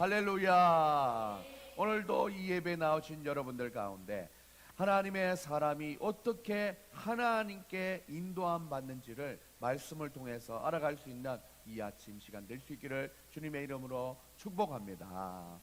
할렐루야. 오늘도 이 예배에 나오신 여러분들 가운데 하나님의 사람이 어떻게 하나님께 인도함 받는지를 말씀을 통해서 알아갈 수 있는 이 아침 시간 될 수 있기를 주님의 이름으로 축복합니다.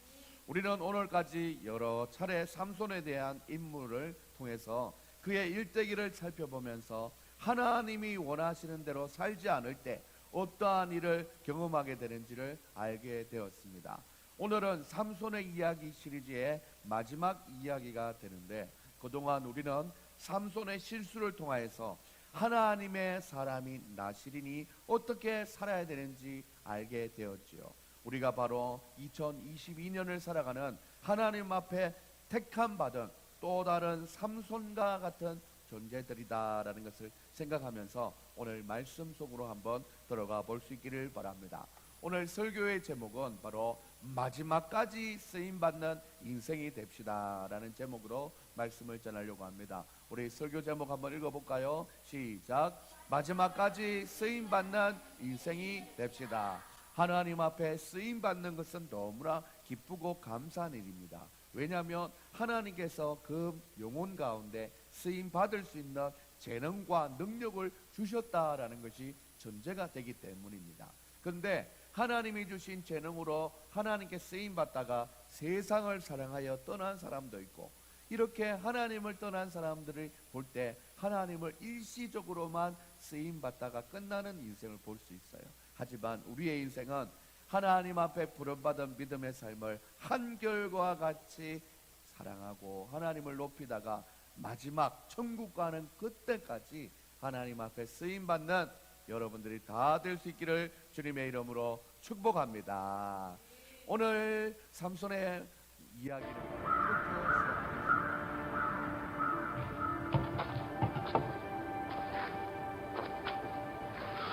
우리는 오늘까지 여러 차례 삼손에 대한 인물을 통해서 그의 일대기를 살펴보면서 하나님이 원하시는 대로 살지 않을 때 어떠한 일을 경험하게 되는지를 알게 되었습니다. 오늘은 삼손의 이야기 시리즈의 마지막 이야기가 되는데, 그동안 우리는 삼손의 실수를 통하여서 하나님의 사람인 나실인이 어떻게 살아야 되는지 알게 되었지요. 우리가 바로 2022년을 살아가는 하나님 앞에 택함 받은 또 다른 삼손과 같은 존재들이다라는 것을 생각하면서 오늘 말씀 속으로 한번 들어가 볼 수 있기를 바랍니다. 오늘 설교의 제목은 바로 마지막까지 쓰임받는 인생이 됩시다라는 제목으로 말씀을 전하려고 합니다. 우리 설교 제목 한번 읽어볼까요? 시작. 마지막까지 쓰임받는 인생이 됩시다. 하나님 앞에 쓰임받는 것은 너무나 기쁘고 감사한 일입니다. 왜냐하면 하나님께서 그 영혼 가운데 쓰임받을 수 있는 재능과 능력을 주셨다라는 것이 전제가 되기 때문입니다. 그런데 하나님이 주신 재능으로 하나님께 쓰임받다가 세상을 사랑하여 떠난 사람도 있고, 이렇게 하나님을 떠난 사람들을 볼 때 하나님을 일시적으로만 쓰임받다가 끝나는 인생을 볼 수 있어요. 하지만 우리의 인생은 하나님 앞에 부름받은 믿음의 삶을 한결과 같이 사랑하고 하나님을 높이다가 마지막 천국 가는 그때까지 하나님 앞에 쓰임받는 여러분들이 다 될 수 있기를 주님의 이름으로 축복합니다. 오늘 삼손의 이야기를 이렇게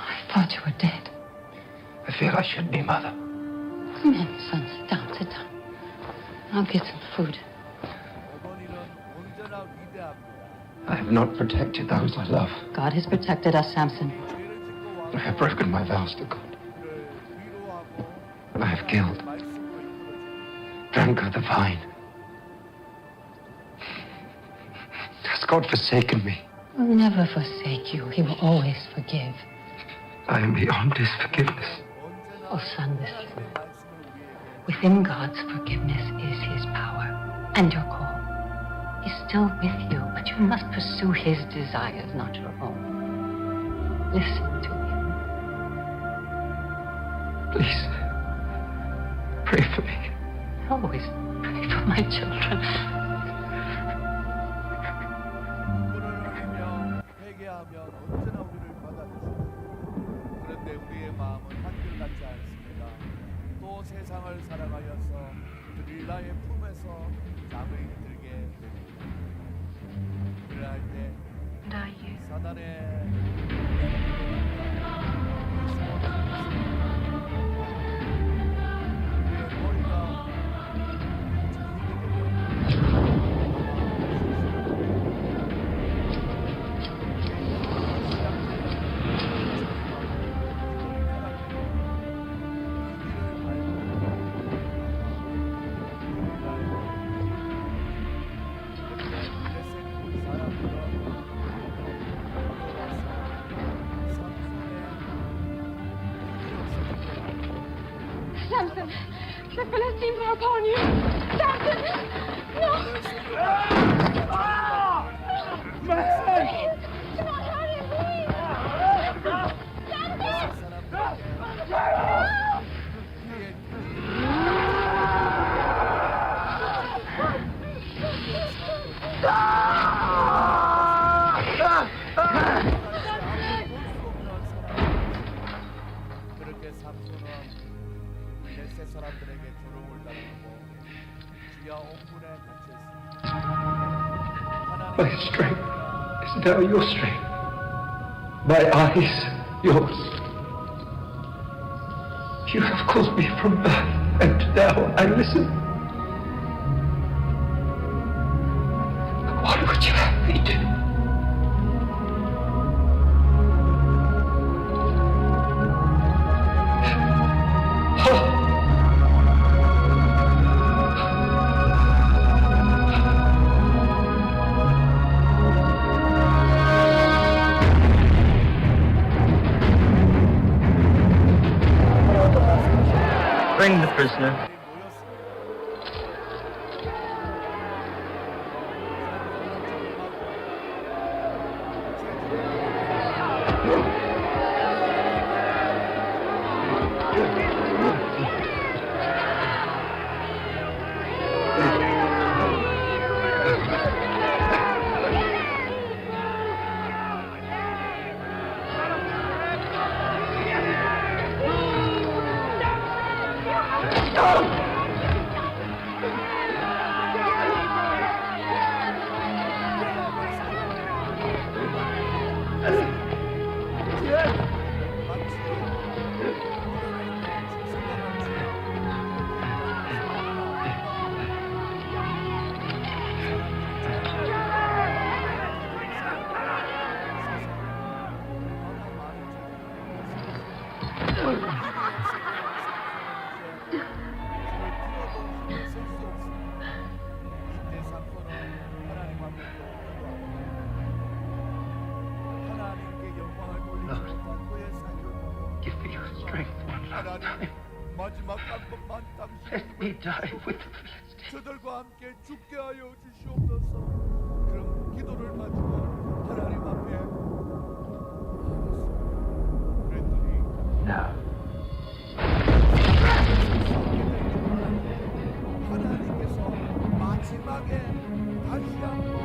I thought you were dead. I fear I should be, Mother. Come in, son. Sit down, sit down. I'll get some food. 어머니는 언제나 위대합니다. I have not protected those I love. God has protected us, Samson. 죄를 짓고 I have broken my vows to God. 그를 위로하고 And I have killed, 말씀을 이끌어줍니다. drank of the vine. Has God forsaken me? He'll never forsake you. He will always forgive. I am beyond His forgiveness. 언제나 Oh, son, listen. 하나님의 말씀을 우리에게 Within God's forgiveness is His power and your call. He's still with you, but you must pursue His desires, not your own. Listen to Him. Please, pray for me. Always pray for my children. 눈을 흘리며 회개하면 언제나 우리를 받아주시고, 그런데 우리의 마음은 한결같지 않습니다. 또 세상을 살아가면서 드릴라의 품에서 잠을 들게 됩니다. 그럴 때 And are you? 사단의 우리의 머리가 Samson, the Philistines are upon you. Samson, no! Please, do not hurt him, please. 그렇게 삼손은 멜세 사람들에게 조롱을 당하고 지하 옥문에 갇혔습니다. My strength is now your strength. My eyes, yours. You have called me from birth, and now I listen. What would you have me do? Oh. a prisoner. Give me your strength one last time. 마지막 한 번만 당신을 Let me die with the Philistines. 저들과 함께 죽게 하여 주시옵소서. 그럼 기도를 마치고 하나님 앞에 그랬더니 Now, 하나님께서 마지막에 다시 한번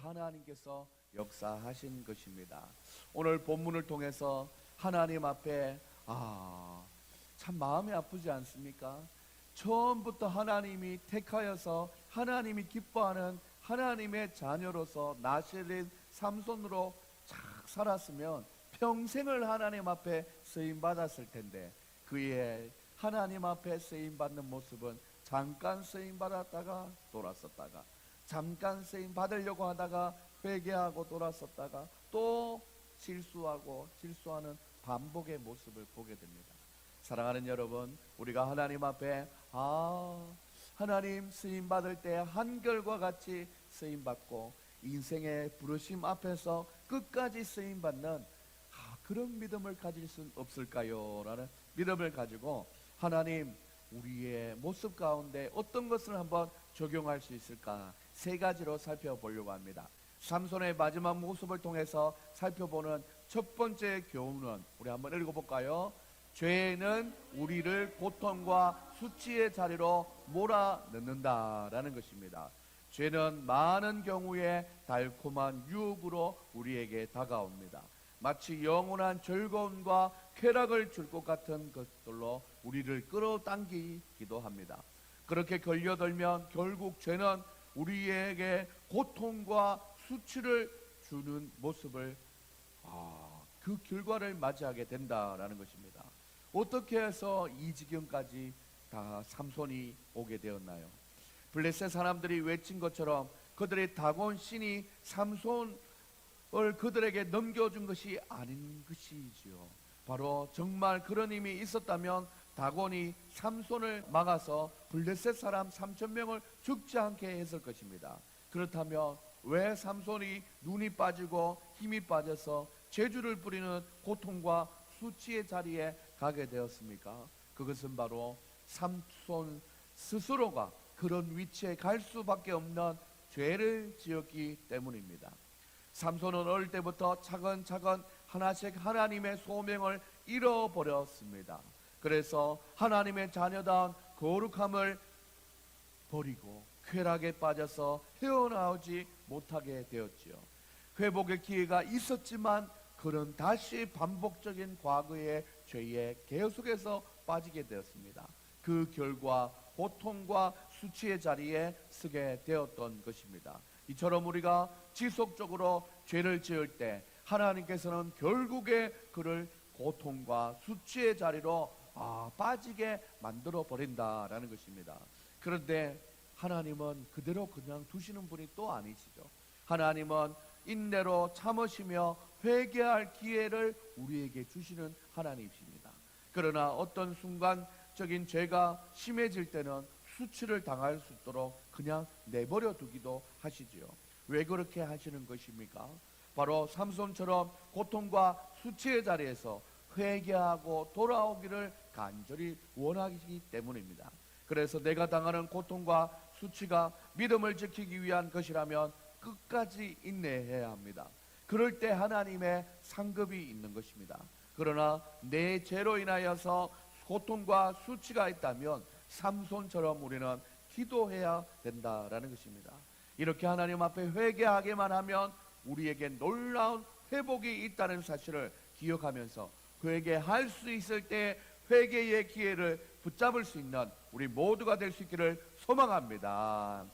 하나님께서 역사하신 것입니다. 오늘 본문을 통해서 하나님 앞에 참 마음이 아프지 않습니까? 처음부터 하나님이 택하여서 하나님이 기뻐하는 하나님의 자녀로서 나시린 삼손으로 착 살았으면 평생을 하나님 앞에 쓰임 받았을 텐데 그의 하나님 앞에 쓰임 받는 모습은 잠깐 쓰임 받았다가 돌았었다가 잠깐 쓰임 받으려고 하다가 회개하고 돌았었다가 또 실수하는 반복의 모습을 보게 됩니다. 사랑하는 여러분, 우리가 하나님 앞에 하나님 쓰임 받을 때 한결과 같이 쓰임 받고 인생의 부르심 앞에서 끝까지 쓰임 받는 그런 믿음을 가질 수 없을까요? 라는 믿음을 가지고 하나님 우리의 모습 가운데 어떤 것을 한번 적용할 수 있을까? 세 가지로 살펴보려고 합니다. 삼손의 마지막 모습을 통해서 살펴보는 첫 번째 교훈은 우리 한번 읽어볼까요? 죄는 우리를 고통과 수치의 자리로 몰아넣는다라는 것입니다. 죄는 많은 경우에 달콤한 유혹으로 우리에게 다가옵니다. 마치 영원한 즐거움과 쾌락을 줄 것 같은 것들로 우리를 끌어당기기도 합니다. 그렇게 걸려들면 결국 죄는 우리에게 고통과 수치를 주는 모습을 그 결과를 맞이하게 된다라는 것입니다. 어떻게 해서 이 지경까지 다 삼손이 오게 되었나요? 블레셋 사람들이 외친 것처럼 그들의 다곤 신이 삼손을 그들에게 넘겨준 것이 아닌 것이지요. 바로 정말 그런 힘이 있었다면 다곤이 삼손을 막아서 블레셋 사람 3,000명을 죽지 않게 했을 것입니다. 그렇다면 왜 삼손이 눈이 빠지고 힘이 빠져서 재주를 부리는 고통과 수치의 자리에 가게 되었습니까? 그것은 바로 삼손 스스로가 그런 위치에 갈 수밖에 없는 죄를 지었기 때문입니다. 삼손은 어릴 때부터 차근차근 하나씩 하나님의 소명을 잃어버렸습니다. 그래서 하나님의 자녀다운 거룩함을 버리고 쾌락에 빠져서 헤어나오지 못하게 되었지요. 회복의 기회가 있었지만 그는 다시 반복적인 과거의 죄에 계속해서 빠지게 되었습니다. 그 결과 고통과 수치의 자리에 서게 되었던 것입니다. 이처럼 우리가 지속적으로 죄를 지을 때 하나님께서는 결국에 그를 고통과 수치의 자리로 빠지게 만들어 버린다라는 것입니다. 그런데 하나님은 그대로 그냥 두시는 분이 또 아니시죠. 하나님은 인내로 참으시며 회개할 기회를 우리에게 주시는 하나님이십니다. 그러나 어떤 순간적인 죄가 심해질 때는 수치를 당할 수 있도록 그냥 내버려 두기도 하시지요. 왜 그렇게 하시는 것입니까? 바로 삼손처럼 고통과 수치의 자리에서 회개하고 돌아오기를 간절히 원하기 때문입니다. 그래서 내가 당하는 고통과 수치가 믿음을 지키기 위한 것이라면 끝까지 인내해야 합니다. 그럴 때 하나님의 상급이 있는 것입니다. 그러나 내 죄로 인하여서 고통과 수치가 있다면 삼손처럼 우리는 기도해야 된다라는 것입니다. 이렇게 하나님 앞에 회개하게만 하면 우리에게 놀라운 회복이 있다는 사실을 기억하면서 회개할 수 있을 때 회개의 기회를 붙잡을 수 있는 우리 모두가 될 수 있기를 소망합니다.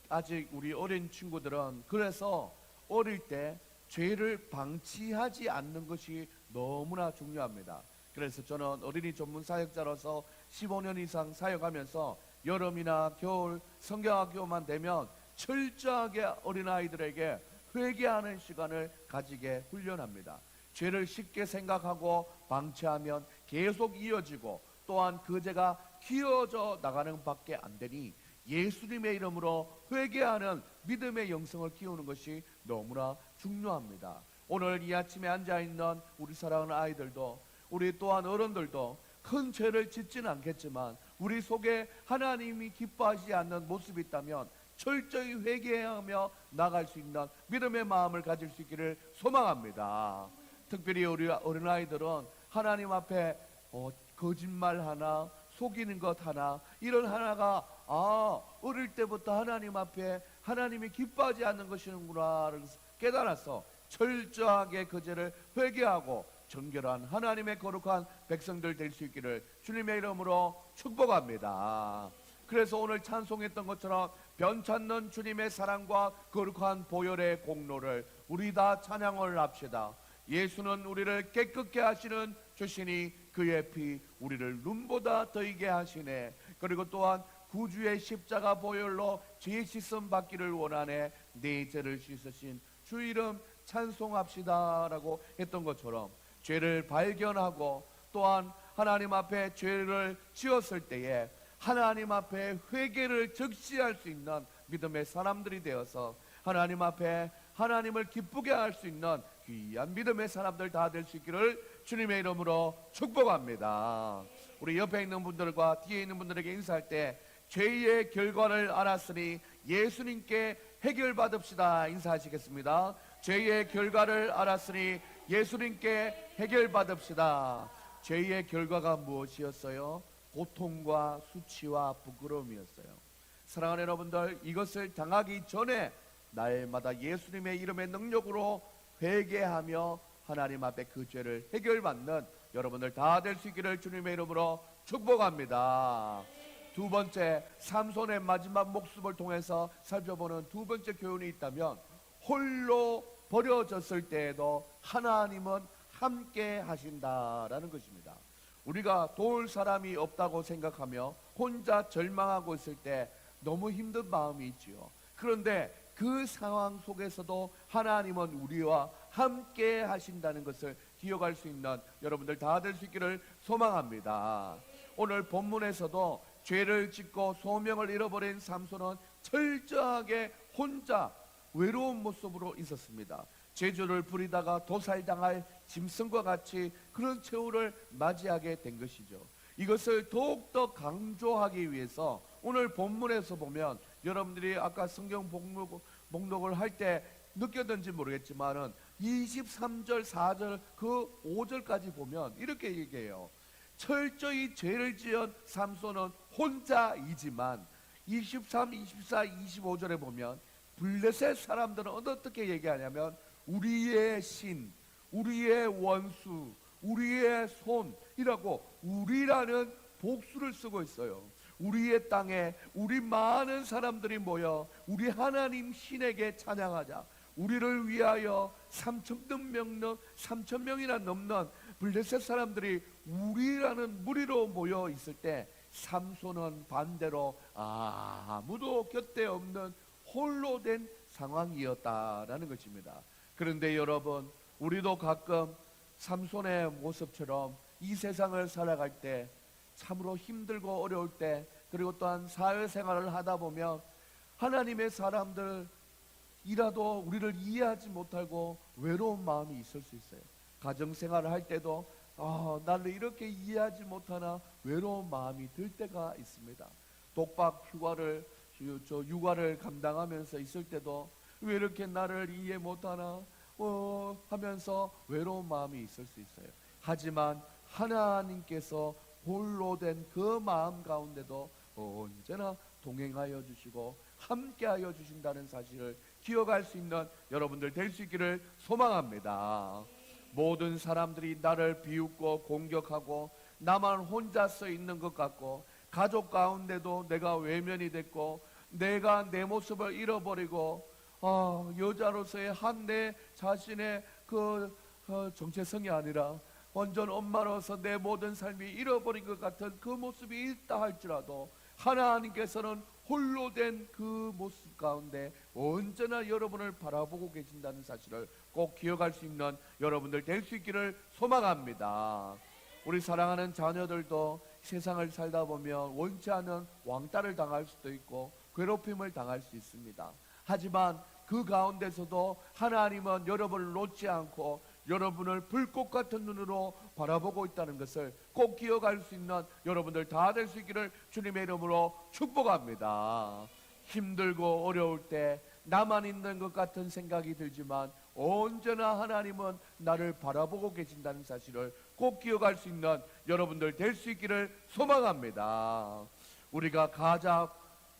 아직 우리 어린 친구들은 그래서 어릴 때 죄를 방치하지 않는 것이 너무나 중요합니다. 그래서 저는 어린이 전문 사역자로서 15년 이상 사역하면서 여름이나 겨울 성경학교만 되면 철저하게 어린아이들에게 회개하는 시간을 가지게 훈련합니다. 죄를 쉽게 생각하고 방치하면 계속 이어지고 또한 그 죄가 키워져 나가는 밖에 안 되니 예수님의 이름으로 회개하는 믿음의 영성을 키우는 것이 너무나 중요합니다. 오늘 이 아침에 앉아있는 우리 사랑하는 아이들도 우리 또한 어른들도 큰 죄를 짓지는 않겠지만 우리 속에 하나님이 기뻐하지 않는 모습이 있다면 철저히 회개하며 나갈 수 있는 믿음의 마음을 가질 수 있기를 소망합니다. 특별히 우리 어린아이들은 하나님 앞에 거짓말 하나, 속이는 것 하나, 이런 하나가 어릴 때부터 하나님 앞에 하나님이 기뻐하지 않는 것이구나 깨달아서 철저하게 그 죄를 회개하고 정결한 하나님의 거룩한 백성들 될 수 있기를 주님의 이름으로 축복합니다. 그래서 오늘 찬송했던 것처럼 변찮는 주님의 사랑과 거룩한 보혈의 공로를 우리 다 찬양을 합시다. 예수는 우리를 깨끗게 하시는 주시니 그의 피 우리를 눈보다 더이게 하시네. 그리고 또한 구주의 십자가 보혈로 죄 씻음 받기를 원하네. 내 죄를 씻으신 주 이름 찬송합시다 라고 했던 것처럼 죄를 발견하고 또한 하나님 앞에 죄를 지었을 때에 하나님 앞에 회개를 적시할 수 있는 믿음의 사람들이 되어서 하나님 앞에 하나님을 기쁘게 할 수 있는 귀한 믿음의 사람들 다 될 수 있기를 주님의 이름으로 축복합니다. 우리 옆에 있는 분들과 뒤에 있는 분들에게 인사할 때 죄의 결과를 알았으니 예수님께 해결받읍시다 인사하시겠습니다. 죄의 결과를 알았으니 예수님께 해결받읍시다. 죄의 결과가 무엇이었어요? 고통과 수치와 부끄러움이었어요. 사랑하는 여러분들, 이것을 당하기 전에 날마다 예수님의 이름의 능력으로 회개하며 하나님 앞에 그 죄를 해결받는 여러분들 다 될 수 있기를 주님의 이름으로 축복합니다. 두 번째, 삼손의 마지막 목숨을 통해서 살펴보는 두 번째 교훈이 있다면 홀로 버려졌을 때에도 하나님은 함께 하신다라는 것입니다. 우리가 도울 사람이 없다고 생각하며 혼자 절망하고 있을 때 너무 힘든 마음이 있지요. 그런데 그 상황 속에서도 하나님은 우리와 함께 하신다는 것을 기억할 수 있는 여러분들 다 될 수 있기를 소망합니다. 오늘 본문에서도 죄를 짓고 소명을 잃어버린 삼손은 철저하게 혼자 외로운 모습으로 있었습니다. 죄주를 부리다가 도살당할 짐승과 같이 그런 최후를 맞이하게 된 것이죠. 이것을 더욱더 강조하기 위해서 오늘 본문에서 보면 여러분들이 아까 성경 목록을 할 때 느꼈는지 모르겠지만은 23절, 4절, 그 5절까지 보면 이렇게 얘기해요. 철저히 죄를 지은 삼손은 혼자이지만 23, 24, 25절에 보면 블레셋 사람들은 어떻게 얘기하냐면 우리의 신, 우리의 원수, 우리의 손이라고 우리라는 복수를 쓰고 있어요. 우리의 땅에 우리 많은 사람들이 모여 우리 하나님 신에게 찬양하자. 우리를 위하여 3,000명이나 넘는 블레셋 사람들이 우리라는 무리로 모여 있을 때 삼손은 반대로 아무도 곁에 없는 홀로 된 상황이었다라는 것입니다. 그런데 여러분, 우리도 가끔 삼손의 모습처럼 이 세상을 살아갈 때 참으로 힘들고 어려울 때, 그리고 또한 사회생활을 하다 보면 하나님의 사람들이라도 우리를 이해하지 못하고 외로운 마음이 있을 수 있어요. 가정생활을 할 때도 나를 이렇게 이해하지 못하나 외로운 마음이 들 때가 있습니다. 독박 육아를 감당하면서 있을 때도 왜 이렇게 나를 이해 못하나 하면서 외로운 마음이 있을 수 있어요. 하지만 하나님께서 홀로 된 그 마음 가운데도 언제나 동행하여 주시고 함께하여 주신다는 사실을 기억할 수 있는 여러분들 될 수 있기를 소망합니다. 모든 사람들이 나를 비웃고 공격하고 나만 혼자 서 있는 것 같고, 가족 가운데도 내가 외면이 됐고 내가 내 모습을 잃어버리고 여자로서의 내 자신의 정체성이 아니라 완전 엄마로서 내 모든 삶이 잃어버린 것 같은 그 모습이 있다 할지라도 하나님께서는 홀로 된 그 모습 가운데 언제나 여러분을 바라보고 계신다는 사실을 꼭 기억할 수 있는 여러분들 될 수 있기를 소망합니다. 우리 사랑하는 자녀들도 세상을 살다 보면 원치 않은 왕따를 당할 수도 있고 괴롭힘을 당할 수 있습니다. 하지만 그 가운데서도 하나님은 여러분을 놓지 않고 여러분을 불꽃 같은 눈으로 바라보고 있다는 것을 꼭 기억할 수 있는 여러분들 다 될 수 있기를 주님의 이름으로 축복합니다. 힘들고 어려울 때 나만 있는 것 같은 생각이 들지만 언제나 하나님은 나를 바라보고 계신다는 사실을 꼭 기억할 수 있는 여러분들 될 수 있기를 소망합니다. 우리가 가장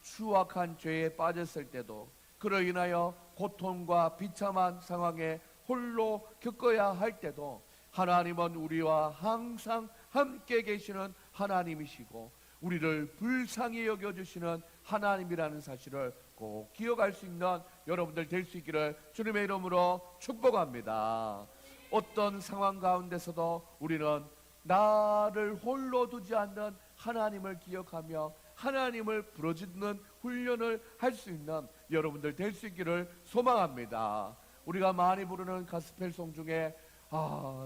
추악한 죄에 빠졌을 때도 그로 인하여 고통과 비참한 상황에 홀로 겪어야 할 때도 하나님은 우리와 항상 함께 계시는 하나님이시고 우리를 불쌍히 여겨주시는 하나님이라는 사실을 꼭 기억할 수 있는 여러분들 될 수 있기를 주님의 이름으로 축복합니다. 어떤 상황 가운데서도 우리는 나를 홀로 두지 않는 하나님을 기억하며 하나님을 부르짖는 훈련을 할 수 있는 여러분들 될 수 있기를 소망합니다. 우리가 많이 부르는 가스펠송 중에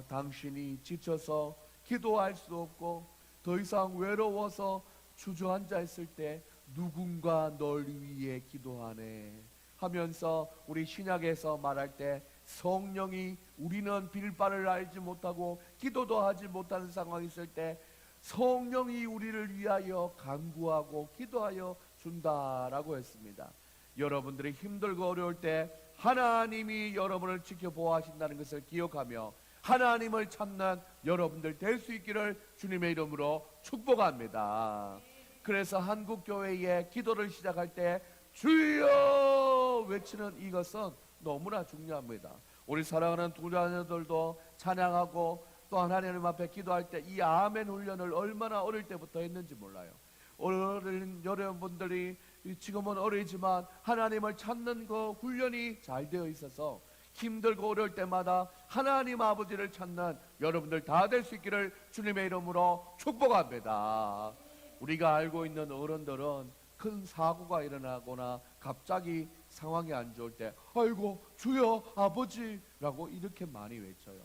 당신이 지쳐서 기도할 수 없고 더 이상 외로워서 주저앉아 있을 때 누군가 널 위해 기도하네 하면서 우리 신약에서 말할 때 성령이 우리는 빌바를 알지 못하고 기도도 하지 못하는 상황이 있을 때 성령이 우리를 위하여 간구하고 기도하여 준다라고 했습니다. 여러분들이 힘들고 어려울 때 하나님이 여러분을 지켜보아 하신다는 것을 기억하며 하나님을 찾는 여러분들 될 수 있기를 주님의 이름으로 축복합니다. 그래서 한국교회의 기도를 시작할 때 주여 외치는 이것은 너무나 중요합니다. 우리 사랑하는 두 자녀들도 찬양하고 또 하나님 앞에 기도할 때 이 아멘 훈련을 얼마나 어릴 때부터 했는지 몰라요. 어린 여러분들이 지금은 어리지만 하나님을 찾는 그 훈련이 잘 되어 있어서 힘들고 어려울 때마다 하나님 아버지를 찾는 여러분들 다 될 수 있기를 주님의 이름으로 축복합니다. 우리가 알고 있는 어른들은 큰 사고가 일어나거나 갑자기 상황이 안 좋을 때 아이고 주여 아버지라고 이렇게 많이 외쳐요.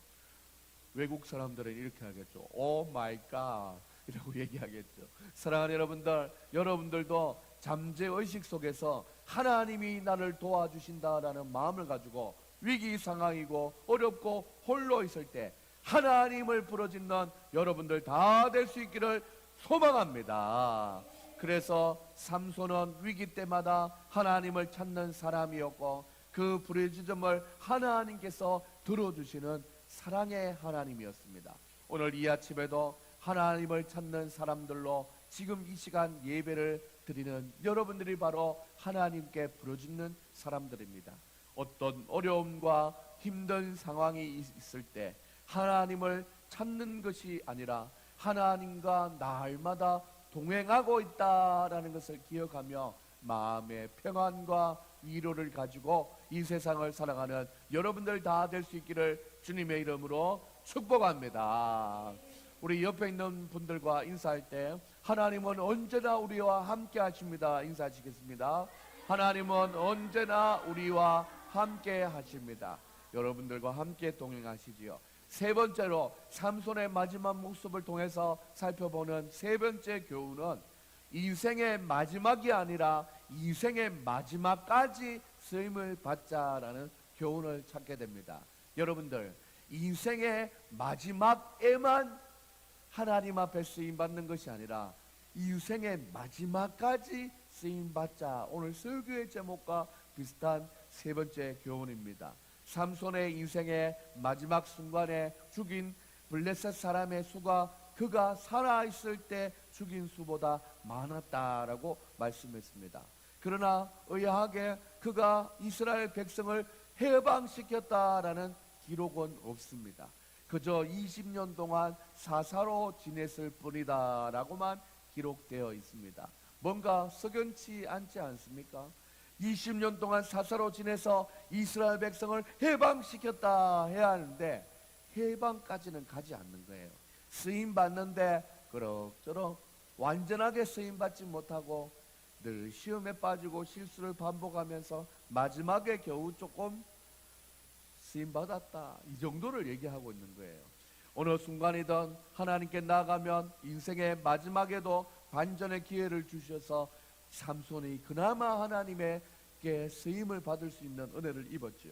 외국 사람들은 이렇게 하겠죠. 오 마이 갓. 이라고 얘기하겠죠. 사랑하는 여러분들, 여러분들도 잠재의식 속에서 하나님이 나를 도와주신다라는 마음을 가지고 위기 상황이고 어렵고 홀로 있을 때 하나님을 부르짖는 여러분들 다 될 수 있기를 소망합니다. 그래서 삼손은 위기 때마다 하나님을 찾는 사람이었고 그 부르짖음을 하나님께서 들어주시는 사랑의 하나님이었습니다. 오늘 이 아침에도 하나님을 찾는 사람들로 지금 이 시간 예배를 드리는 여러분들이 바로 하나님께 부르짖는 사람들입니다. 어떤 어려움과 힘든 상황이 있을 때 하나님을 찾는 것이 아니라 하나님과 날마다 동행하고 있다라는 것을 기억하며 마음의 평안과 위로를 가지고 이 세상을 살아가는 여러분들 다 될 수 있기를 주님의 이름으로 축복합니다. 우리 옆에 있는 분들과 인사할 때 하나님은 언제나 우리와 함께 하십니다. 인사하시겠습니다. 하나님은 언제나 우리와 함께 하십니다. 여러분들과 함께 동행하시지요. 세 번째로 삼손의 마지막 모습을 통해서 살펴보는 세 번째 교훈은 인생의 마지막이 아니라 인생의 마지막까지 쓰임을 받자라는 교훈을 찾게 됩니다. 여러분들, 인생의 마지막에만 하나님 앞에 쓰임받는 것이 아니라 인생의 마지막까지 쓰임받자. 오늘 설교의 제목과 비슷한 세 번째 교훈입니다. 삼손의 인생의 마지막 순간에 죽인 블레셋 사람의 수가 그가 살아있을 때 죽인 수보다 많았다라고 말씀했습니다. 그러나 의아하게 그가 이스라엘 백성을 해방시켰다라는 기록은 없습니다. 그저 20년 동안 사사로 지냈을 뿐이다라고만 기록되어 있습니다. 뭔가 석연치 않지 않습니까? 20년 동안 사사로 지내서 이스라엘 백성을 해방시켰다 해야 하는데 해방까지는 가지 않는 거예요. 쓰임 받는데 그럭저럭 완전하게 쓰임 받지 못하고 늘 시험에 빠지고 실수를 반복하면서 마지막에 겨우 조금 쓰임 받았다, 이 정도를 얘기하고 있는 거예요. 어느 순간이든 하나님께 나아가면 인생의 마지막에도 반전의 기회를 주셔서 삼손이 그나마 하나님에게 쓰임을 받을 수 있는 은혜를 입었죠.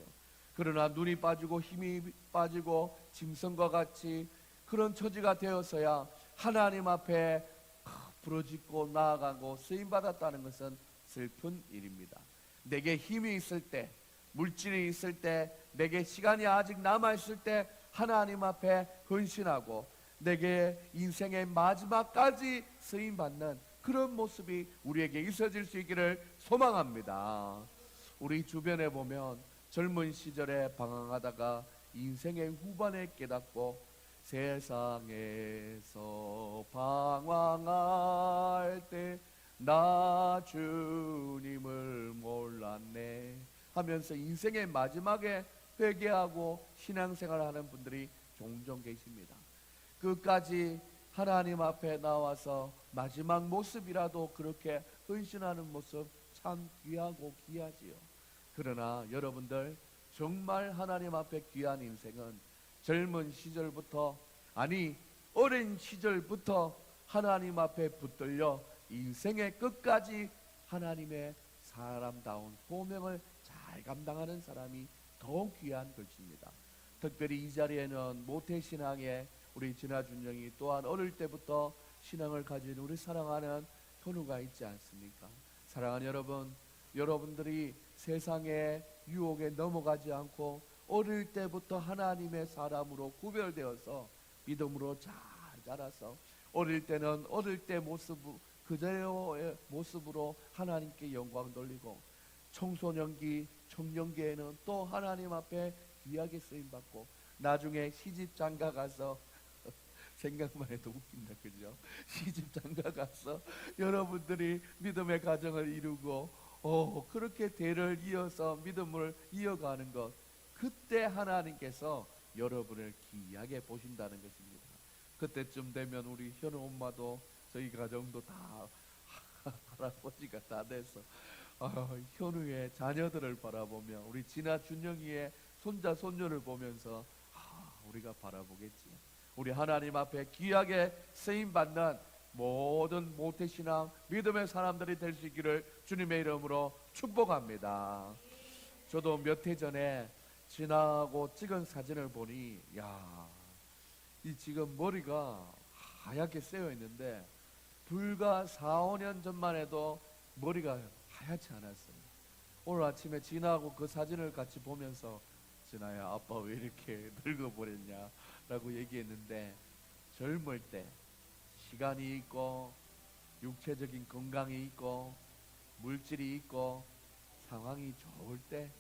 그러나 눈이 빠지고 힘이 빠지고 짐승과 같이 그런 처지가 되어서야 하나님 앞에 부르짖고 나아가고 쓰임 받았다는 것은 슬픈 일입니다. 내게 힘이 있을 때, 물질이 있을 때, 내게 시간이 아직 남아 있을 때 하나님 앞에 헌신하고 내게 인생의 마지막까지 쓰임 받는 그런 모습이 우리에게 있어질 수 있기를 소망합니다. 우리 주변에 보면 젊은 시절에 방황하다가 인생의 후반에 깨닫고 세상에서 방황할 때 나 주님을 몰랐네 하면서 인생의 마지막에 회개하고 신앙생활하는 분들이 종종 계십니다. 끝까지 하나님 앞에 나와서 마지막 모습이라도 그렇게 헌신하는 모습 참 귀하고 귀하지요. 그러나 여러분들, 정말 하나님 앞에 귀한 인생은 젊은 시절부터, 아니 어린 시절부터 하나님 앞에 붙들려 인생의 끝까지 하나님의 사람다운 소명을 잘 감당하는 사람이 더욱 귀한 것입니다. 특별히 이 자리에는 모태신앙의 우리 진아준영이 또한 어릴 때부터 신앙을 가진 우리 사랑하는 현우가 있지 않습니까? 사랑하는 여러분, 여러분들이 세상의 유혹에 넘어가지 않고 어릴 때부터 하나님의 사람으로 구별되어서 믿음으로 잘 자라서 어릴 때는 어릴 때 모습 그대로의 모습으로 하나님께 영광 돌리고 청소년기, 청년기에는 또 하나님 앞에 귀하게 쓰임받고 나중에 시집 장가 가서 생각만 해도 웃긴다, 그죠? 시집 장가 가서 여러분들이 믿음의 가정을 이루고 그렇게 대를 이어서 믿음을 이어가는 것, 그때 하나님께서 여러분을 귀하게 보신다는 것입니다. 그때쯤 되면 우리 현우 엄마도 저희 가정도 다 할아버지가 다 돼서 현우의 자녀들을 바라보며 우리 진아 준영이의 손자 손녀를 보면서 우리가 바라보겠지. 우리 하나님 앞에 귀하게 쓰임받는 모든 모태신앙 믿음의 사람들이 될 수 있기를 주님의 이름으로 축복합니다. 저도 몇 해 전에 지나고 찍은 사진을 보니 이 지금 머리가 하얗게 쓰여 있는데 불과 4, 5년 전만 해도 머리가 하얗지 않았어요. 오늘 아침에 진아하고 그 사진을 같이 보면서 진아야, 아빠 왜 이렇게 늙어버렸냐 라고 얘기했는데, 젊을 때 시간이 있고 육체적인 건강이 있고 물질이 있고 상황이 좋을 때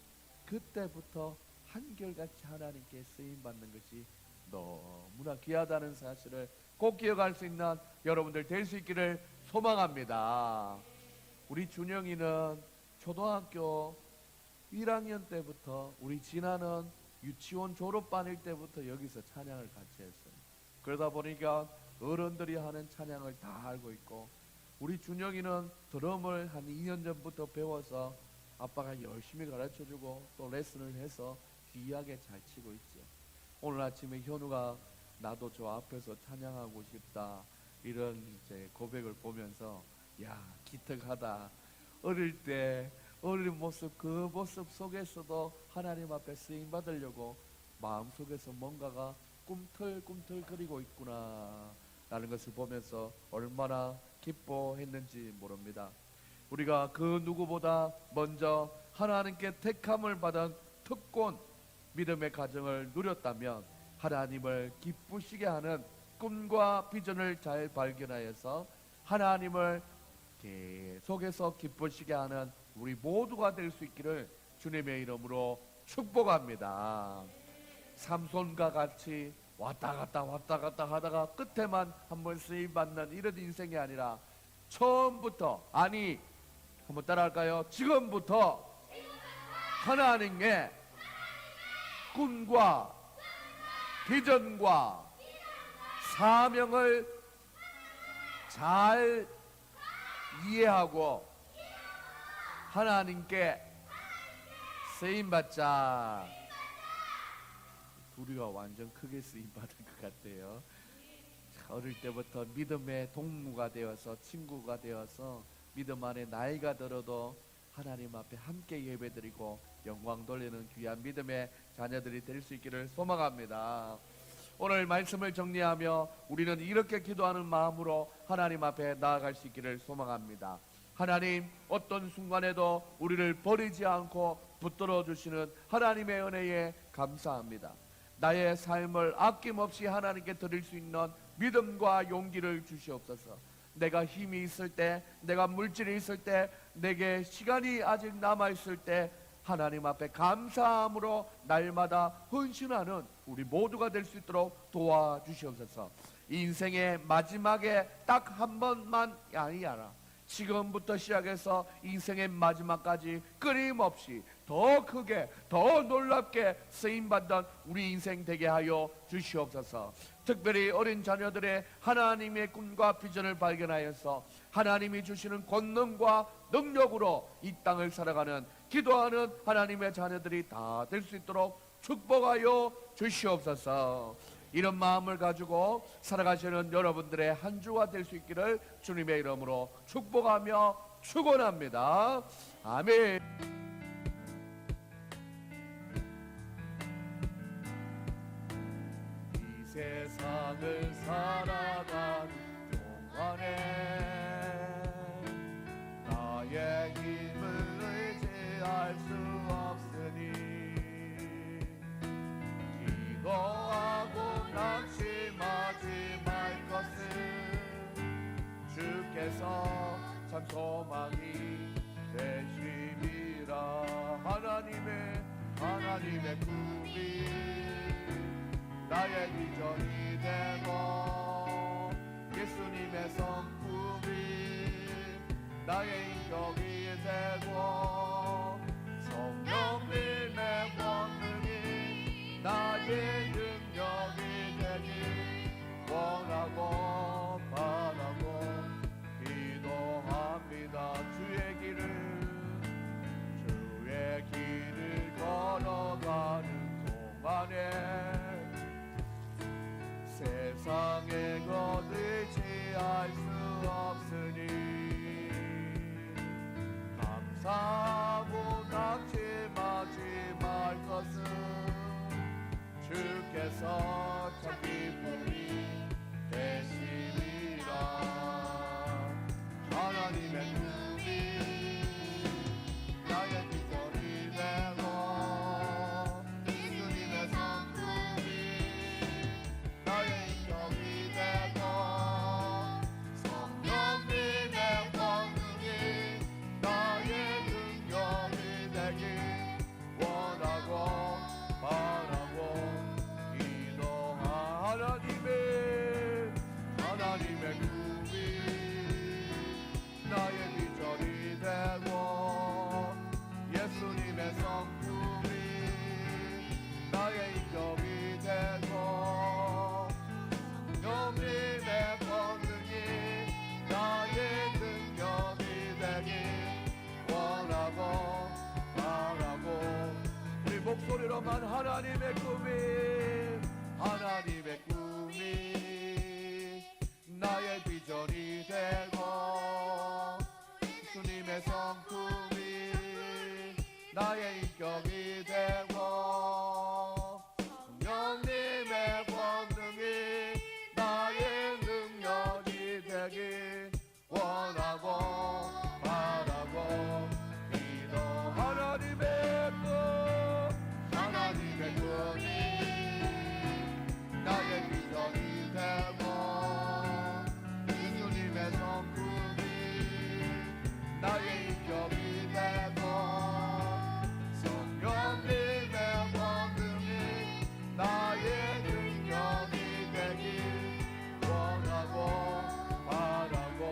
그때부터 한결같이 하나님께 쓰임받는 것이 너무나 귀하다는 사실을 꼭 기억할 수 있는 여러분들 될 수 있기를 소망합니다. 우리 준영이는 초등학교 1학년 때부터, 우리 진아는 유치원 졸업반일 때부터 여기서 찬양을 같이 했어요. 그러다 보니까 어른들이 하는 찬양을 다 알고 있고, 우리 준영이는 드럼을 한 2년 전부터 배워서 아빠가 열심히 가르쳐주고 또 레슨을 해서 귀하게 잘 치고 있죠. 오늘 아침에 현우가 나도 저 앞에서 찬양하고 싶다 이런 이제 고백을 보면서 기특하다. 어릴 때 어린 모습, 그 모습 속에서도 하나님 앞에 쓰임 받으려고 마음속에서 뭔가가 꿈틀꿈틀거리고 있구나 라는 것을 보면서 얼마나 기뻐했는지 모릅니다. 우리가 그 누구보다 먼저 하나님께 택함을 받은 특권, 믿음의 가정을 누렸다면 하나님을 기쁘시게 하는 꿈과 비전을 잘 발견하여서 하나님을 계속해서 기쁘시게 하는 우리 모두가 될 수 있기를 주님의 이름으로 축복합니다. 삼손과 같이 왔다 갔다 하다가 끝에만 한번 쓰임받는 이런 인생이 아니라 처음부터, 아니 한번 따라할까요? 지금부터 하나님의 꿈과 비전과 사명을 잘 이해하고 하나님께 쓰임받자. 우리가 완전 크게 쓰임받을 것 같아요. 어릴 때부터 믿음의 동무가 되어서, 친구가 되어서 믿음 안에 나이가 들어도 하나님 앞에 함께 예배드리고 영광 돌리는 귀한 믿음의 자녀들이 될 수 있기를 소망합니다. 오늘 말씀을 정리하며 우리는 이렇게 기도하는 마음으로 하나님 앞에 나아갈 수 있기를 소망합니다. 하나님, 어떤 순간에도 우리를 버리지 않고 붙들어 주시는 하나님의 은혜에 감사합니다. 나의 삶을 아낌없이 하나님께 드릴 수 있는 믿음과 용기를 주시옵소서. 내가 힘이 있을 때, 내가 물질이 있을 때, 내게 시간이 아직 남아있을 때 하나님 앞에 감사함으로 날마다 헌신하는 우리 모두가 될 수 있도록 도와주시옵소서. 인생의 마지막에 딱 한 번만 아니라 지금부터 시작해서 인생의 마지막까지 끊임없이 더 크게, 더 놀랍게 쓰임받는 우리 인생 되게 하여 주시옵소서. 특별히 어린 자녀들의 하나님의 꿈과 비전을 발견하여서 하나님이 주시는 권능과 능력으로 이 땅을 살아가는, 기도하는 하나님의 자녀들이 다 될 수 있도록 축복하여 주시옵소서. 이런 마음을 가지고 살아가시는 여러분들의 한 주가 될 수 있기를 주님의 이름으로 축복하며 축원합니다. 아멘. 이 세상을 살아가는 동안에 나의 힘을 의지할 수 없으니 기도하고 낙심하지 말 것은 주께서 참 소망이 되심이라. 하나님의 꿈이 나의 비전이 되고 예수님의 성품이 나의 인격이 되고 성령님의 권능이 나의 능력이 되길 원하고 바라고 기도합니다. 주의 길을 걸어가는 동안에 주님께서 참 기쁨이 되시리라. 하나님의 꿈이 나의 비전이 되고 주님의 성품이 나의 인격이 되고 성령님의 권능이 나의 능력이 되길 원하고 바라고 기도하. 하나님의 꿈이 나의 비전이 되고 예수님의 성품이 나의 인격이 되고 성령님의 권능이 나의 능력이 되길 원하고 바라고. 우리 목소리로만 하나님의 꿈이 나의 비전이 되고 주님의 성품이 나의 인격이 되고 성령님의 권능이 나의 능력이 되길 원하고 바라고 기도. 하나님의 꿈이 나의 비전이 되고 예수님의 성품이 나의 인격이 되고 성령님의 권능이 나의 능력이 되길 원하고 바라고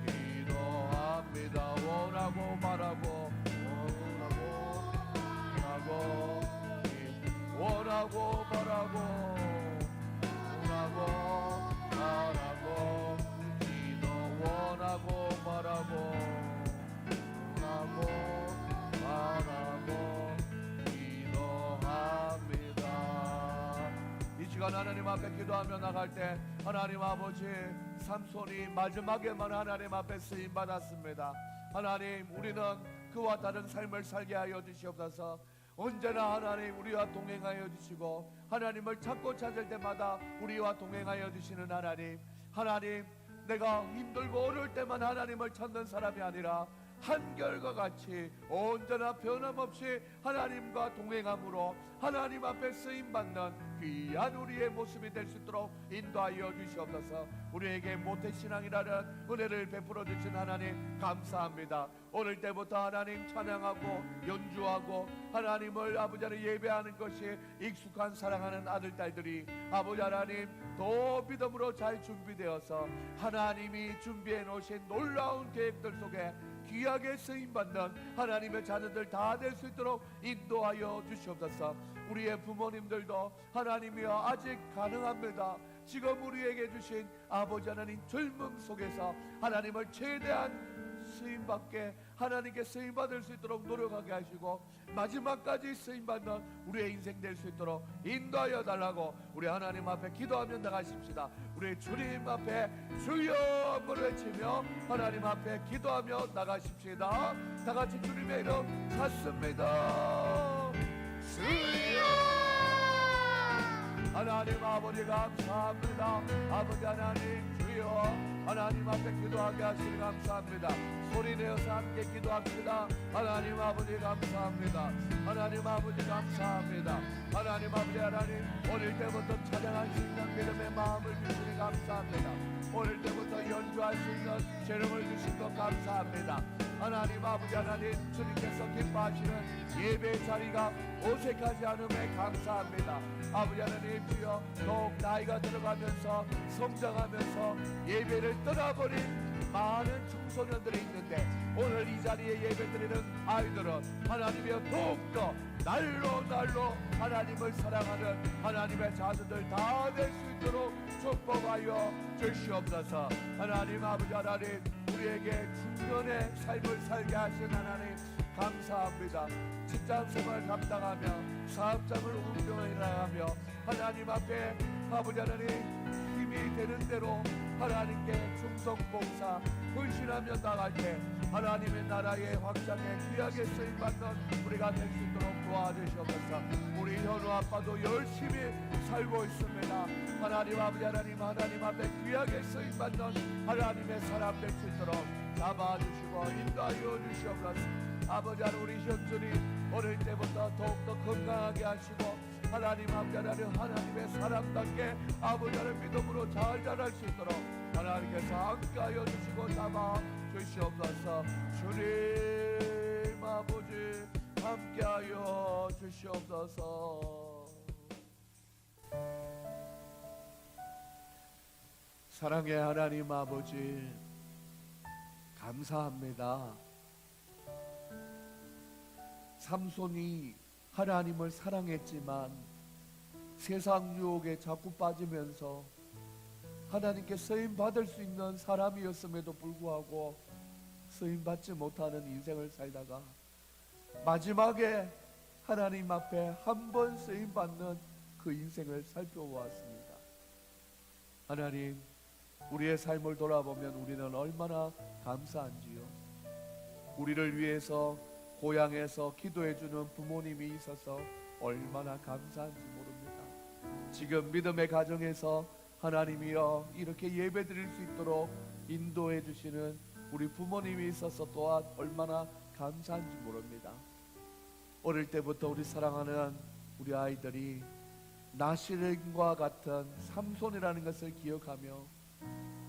기도합니다. 원하고 바라고 원하고 바라고 기도. 원하고 바라고 기도합니다. 이 시간 하나님 앞에 기도하며 나갈 때 하나님 아버지 삼손이 마지막에만 하나님 앞에 쓰임 받았습니다. 하나님 우리는 그와 다른 삶을 살게 하여 주시옵소서. 언제나 하나님 우리와 동행하여 주시고 하나님을 찾고 찾을 때마다 우리와 동행하여 주시는 하나님, 내가 힘들고 어려울 때만 하나님을 찾는 사람이 아니라 한결과 같이 언제나 변함없이 하나님과 동행함으로 하나님 앞에 쓰임받는 귀한 우리의 모습이 될 수 있도록 인도하여 주시옵소서. 우리에게 모태신앙이라는 은혜를 베풀어 주신 하나님 감사합니다. 오늘 때부터 하나님 찬양하고 연주하고 하나님을 아버지 안에 예배하는 것이 익숙한 사랑하는 아들 딸들이 아버지 하나님 더 믿음으로 잘 준비되어서 하나님이 준비해 놓으신 놀라운 계획들 속에 귀하게 쓰임받는 하나님의 자녀들 다 될 수 있도록 인도하여 주시옵소서. 우리의 부모님들도 하나님이여 아직 가능합니다. 지금 우리에게 주신 아버지 하나님 젊음 속에서 하나님을 최대한 쓰임받게 하나님께 쓰임받을 수 있도록 노력하게 하시고 마지막까지 쓰임받는 우리의 인생 될 수 있도록 인도하여 달라고 우리 하나님 앞에 기도하며 나가십시다. 우리 주님 앞에 주여 외치며 하나님 앞에 기도하며 나가십시다. 다 같이 주님의 이름 찾습니다. 주여. 하나님 아버지 감사합니다. 아버지 하나님 주여 하나님 앞에 기도하게 하시니 감사합니다. 소리 내어서 함께 기도합시다. 하나님 아버지 감사합니다. 하나님 아버지 감사합니다. 하나님 아버지 하나님 오늘 때부터 찬양할 수 있는 믿음의 마음을 주시니 감사합니다. 오늘 때부터 연주할 수 있는 재능을 주신 것 감사합니다. 하나님 아버지 하나님 주님께서 기뻐하시는 예배의 자리가 어색하지 않음에 감사합니다. 아버지 하나님 주여 더욱 나이가 들어가면서 성장하면서 예배를 떠나버린 많은 청소년들이 있는데 오늘 이 자리에 예배드리는 아이들은 하나님이여 더욱더 날로 하나님을 사랑하는 하나님의 자녀들 다 될 수 있도록 축복하여 주시옵소서. 하나님 아버지 하나님 우리에게 중년의 삶을 살게 하신 하나님 감사합니다. 직장생활 감당하며 사업장을 운영해 나가며 하나님 앞에 아버지 하나님 힘이 되는 대로 하나님께 충성봉사 헌신하며 나갈 때 하나님의 나라의 확장에 귀하게 쓰임받는 우리가 될 수 있도록 도와주시옵소서. 우리 현우 아빠도 열심히 살고 있습니다. 하나님 아버지 하나님 앞에 귀하게 쓰임받는 하나님의 사람 될 수 있도록 잡아주시고 인도하여 주시옵소서. 아버지 하나님 우리 현준이 어릴 때부터 더욱더 건강하게 하시고 하나님 아버지 하나님의 사람답게 아버지 하나님 믿음으로 잘 자랄 수 있도록 하나님께서 함께하여 주시고 잡아 주시옵소서. 주님 아버지 함께하여 주시옵소서. 사랑의 하나님 아버지 감사합니다. 삼손이 하나님을 사랑했지만 세상 유혹에 자꾸 빠지면서 하나님께 쓰임 받을 수 있는 사람이었음에도 불구하고 쓰임 받지 못하는 인생을 살다가 마지막에 하나님 앞에 한 번 쓰임 받는 그 인생을 살펴보았습니다. 하나님, 우리의 삶을 돌아보면 우리는 얼마나 감사한지요. 우리를 위해서 고향에서 기도해주는 부모님이 있어서 얼마나 감사한지 모릅니다. 지금 믿음의 가정에서 하나님이여 이렇게 예배 드릴 수 있도록 인도해 주시는 우리 부모님이 있어서 또한 얼마나 감사한지 모릅니다. 어릴 때부터 우리 사랑하는 우리 아이들이 나실과 같은 삼손이라는 것을 기억하며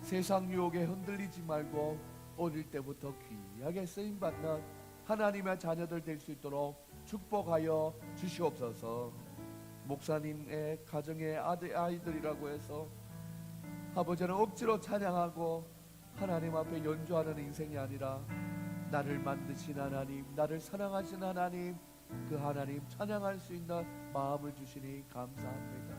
세상 유혹에 흔들리지 말고 어릴 때부터 귀하게 쓰임받는 하나님의 자녀들 될 수 있도록 축복하여 주시옵소서. 목사님의 가정의 아이들이라고 해서 아버지는 억지로 찬양하고 하나님 앞에 연주하는 인생이 아니라 나를 만드신 하나님, 나를 사랑하신 하나님, 그 하나님 찬양할 수 있는 마음을 주시니 감사합니다.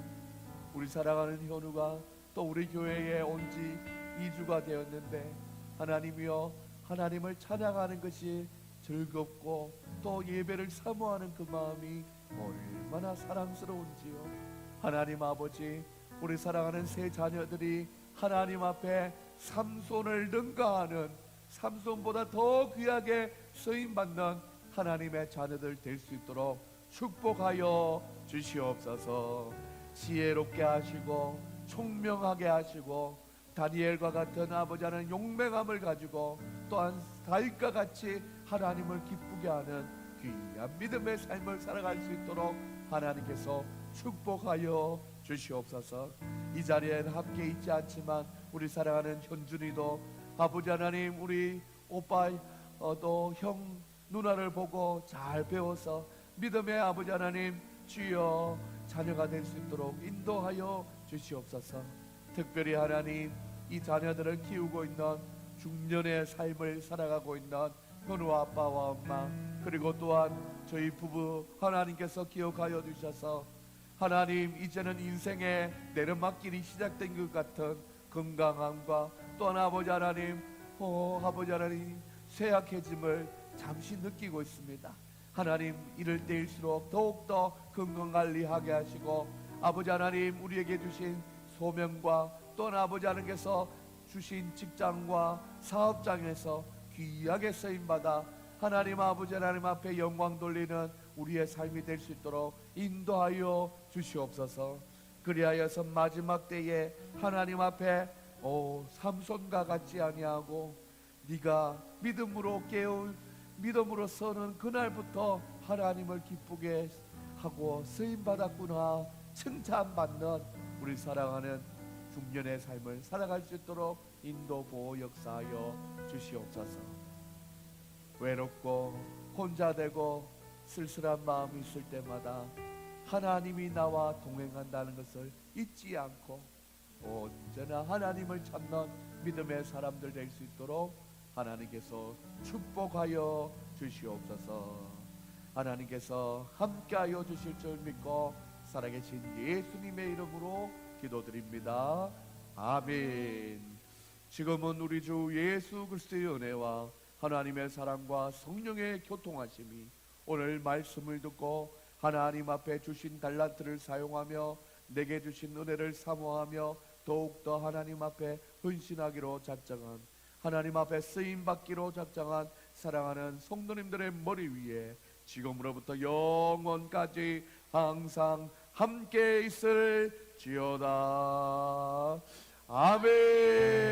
우리 사랑하는 현우가 또 우리 교회에 온 지 2주가 되었는데 하나님이여 하나님을 찬양하는 것이 즐겁고 또 예배를 사모하는 그 마음이 얼마나 사랑스러운지요. 하나님 아버지, 우리 사랑하는 세 자녀들이 하나님 앞에 삼손을 능가하는 삼손보다 더 귀하게 쓰임받는 하나님의 자녀들 될 수 있도록 축복하여 주시옵소서. 지혜롭게 하시고 총명하게 하시고 다니엘과 같은 아버지 하나님 용맹함을 가지고 또한 다윗과 같이 하나님을 기쁘게 하는 귀한 믿음의 삶을 살아갈 수 있도록 하나님께서 축복하여 주시옵소서. 이 자리에는 함께 있지 않지만 우리 사랑하는 현준이도 아버지 하나님 우리 오빠 또 형 누나를 보고 잘 배워서 믿음의 아버지 하나님 주여 자녀가 될 수 있도록 인도하여 주시옵소서. 특별히 하나님 이 자녀들을 키우고 있는 중년의 삶을 살아가고 있는 현우 아빠와 엄마 그리고 또한 저희 부부 하나님께서 기억하여 주셔서 하나님 이제는 인생의 내리막길이 시작된 것 같은 건강함과 또한 아버지 하나님 아버지 하나님 쇠약해짐을 잠시 느끼고 있습니다. 하나님 이럴 때일수록 더욱더 건강관리하게 하시고 아버지 하나님 우리에게 주신 소명과 또한 아버지 하나님께서 주신 직장과 사업장에서 귀하게 쓰임받아 하나님 아버지 하나님 앞에 영광 돌리는 우리의 삶이 될 수 있도록 인도하여 주시옵소서. 그리하여서 마지막 때에 하나님 앞에 삼손과 같지 아니하고 네가 믿음으로 믿음으로 서는 그날부터 하나님을 기쁘게 하고 쓰임받았구나 칭찬받는 우리 사랑하는 중년의 삶을 살아갈 수 있도록 인도 보호 역사하여 주시옵소서. 외롭고 혼자 되고 쓸쓸한 마음이 있을 때마다 하나님이 나와 동행한다는 것을 잊지 않고 언제나 하나님을 찾는 믿음의 사람들 될 수 있도록 하나님께서 축복하여 주시옵소서. 하나님께서 함께하여 주실 줄 믿고 살아계신 예수님의 이름으로 기도드립니다. 아멘. 지금은 우리 주 예수 그리스도의 은혜와 하나님의 사랑과 성령의 교통하심이 오늘 말씀을 듣고 하나님 앞에 주신 달란트를 사용하며 내게 주신 은혜를 사모하며 더욱더 하나님 앞에 헌신하기로 작정한, 하나님 앞에 쓰임받기로 작정한 사랑하는 성도님들의 머리 위에 지금으로부터 영원까지 항상 함께 있을지어다. 아멘.